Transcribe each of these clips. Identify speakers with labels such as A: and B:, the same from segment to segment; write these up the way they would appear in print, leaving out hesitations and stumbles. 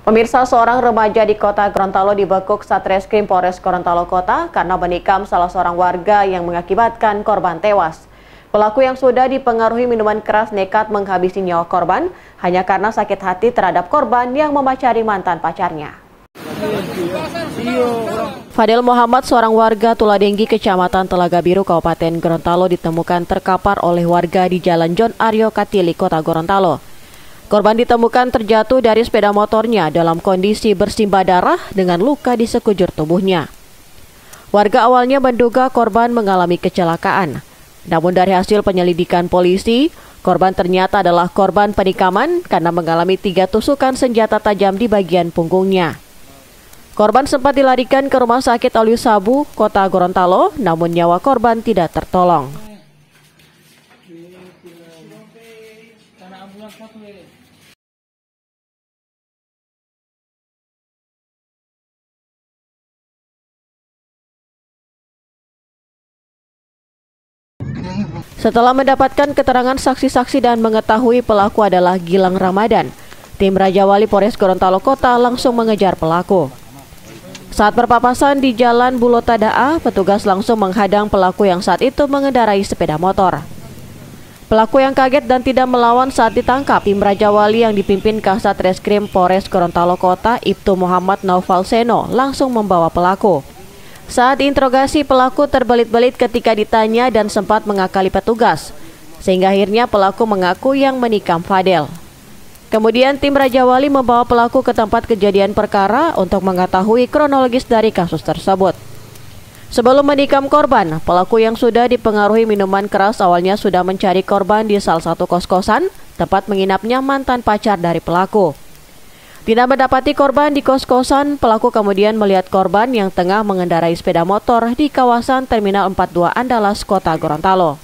A: Pemirsa, seorang remaja di kota Gorontalo dibekuk Satreskrim Polres Gorontalo Kota karena menikam salah seorang warga yang mengakibatkan korban tewas. Pelaku yang sudah dipengaruhi minuman keras nekat menghabisi nyawa korban hanya karena sakit hati terhadap korban yang memacari mantan pacarnya. Fadel Muhammad, seorang warga Tuladenggi, Kecamatan Telaga Biru, Kabupaten Gorontalo, ditemukan terkapar oleh warga di Jalan John Aryo Katili, Kota Gorontalo. Korban ditemukan terjatuh dari sepeda motornya dalam kondisi bersimbah darah dengan luka di sekujur tubuhnya. Warga awalnya menduga korban mengalami kecelakaan. Namun dari hasil penyelidikan polisi, korban ternyata adalah korban penikaman karena mengalami 3 tusukan senjata tajam di bagian punggungnya. Korban sempat dilarikan ke Rumah Sakit Alwi Sabu, Kota Gorontalo, namun nyawa korban tidak tertolong. Setelah mendapatkan keterangan saksi-saksi dan mengetahui pelaku adalah Gilang Ramadan, tim Raja Wali Polres Gorontalo Kota langsung mengejar pelaku. Saat berpapasan di Jalan Bulotadaa, petugas langsung menghadang pelaku yang saat itu mengendarai sepeda motor. Pelaku yang kaget dan tidak melawan saat ditangkap, tim Raja Wali yang dipimpin Kasat Reskrim Polres Gorontalo Kota, Ibtu Muhammad Naufal Seno, langsung membawa pelaku. Saat diinterogasi, pelaku terbelit-belit ketika ditanya dan sempat mengakali petugas, sehingga akhirnya pelaku mengaku yang menikam Fadel. Kemudian tim Raja Wali membawa pelaku ke tempat kejadian perkara untuk mengetahui kronologis dari kasus tersebut. Sebelum menikam korban, pelaku yang sudah dipengaruhi minuman keras awalnya sudah mencari korban di salah satu kos-kosan, tempat menginapnya mantan pacar dari pelaku. Tidak mendapati korban di kos-kosan, pelaku kemudian melihat korban yang tengah mengendarai sepeda motor di kawasan Terminal 42 Andalas, Kota Gorontalo.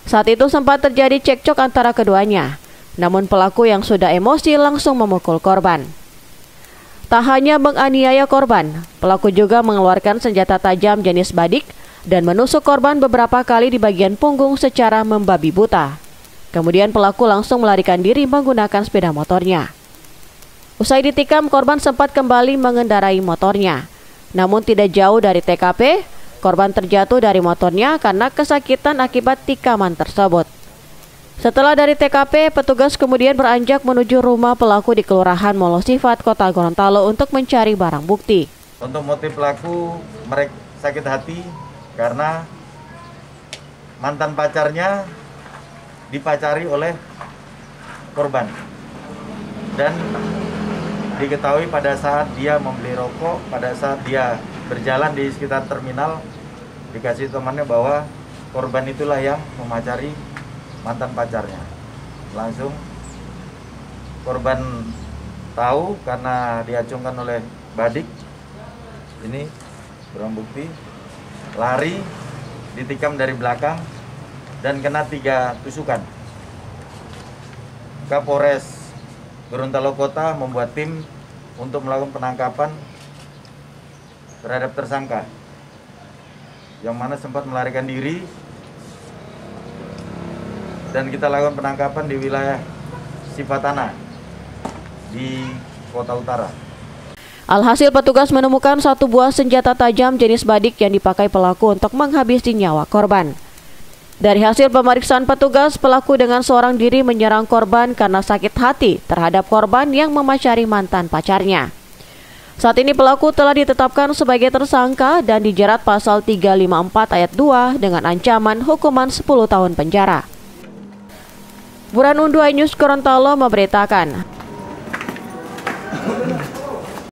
A: Saat itu sempat terjadi cekcok antara keduanya, namun pelaku yang sudah emosi langsung memukul korban. Tak hanya menganiaya korban, pelaku juga mengeluarkan senjata tajam jenis badik dan menusuk korban beberapa kali di bagian punggung secara membabi buta. Kemudian pelaku langsung melarikan diri menggunakan sepeda motornya. Usai ditikam, korban sempat kembali mengendarai motornya. Namun tidak jauh dari TKP, korban terjatuh dari motornya karena kesakitan akibat tikaman tersebut. Setelah dari TKP, petugas kemudian beranjak menuju rumah pelaku di Kelurahan Molosifat, Kota Gorontalo untuk mencari barang bukti.
B: Untuk motif pelaku, mereka sakit hati karena mantan pacarnya dipacari oleh korban. Dan diketahui pada saat dia membeli rokok, pada saat dia berjalan di sekitar terminal, dikasih temannya bahwa korban itulah yang memacari mantan pacarnya. Langsung korban tahu karena diacungkan oleh badik, ini barang bukti, lari, ditikam dari belakang dan kena 3 tusukan. Kapolres Gorontalo Kota membuat tim untuk melakukan penangkapan terhadap tersangka yang mana sempat melarikan diri, dan kita lakukan penangkapan di wilayah Sifatana di Kota Utara.
A: Alhasil petugas menemukan 1 buah senjata tajam jenis badik yang dipakai pelaku untuk menghabisi nyawa korban. Dari hasil pemeriksaan petugas, pelaku dengan seorang diri menyerang korban karena sakit hati terhadap korban yang memacari mantan pacarnya. Saat ini pelaku telah ditetapkan sebagai tersangka dan dijerat pasal 354 ayat 2 dengan ancaman hukuman 10 tahun penjara. Buran Undu News Gorontalo memberitakan.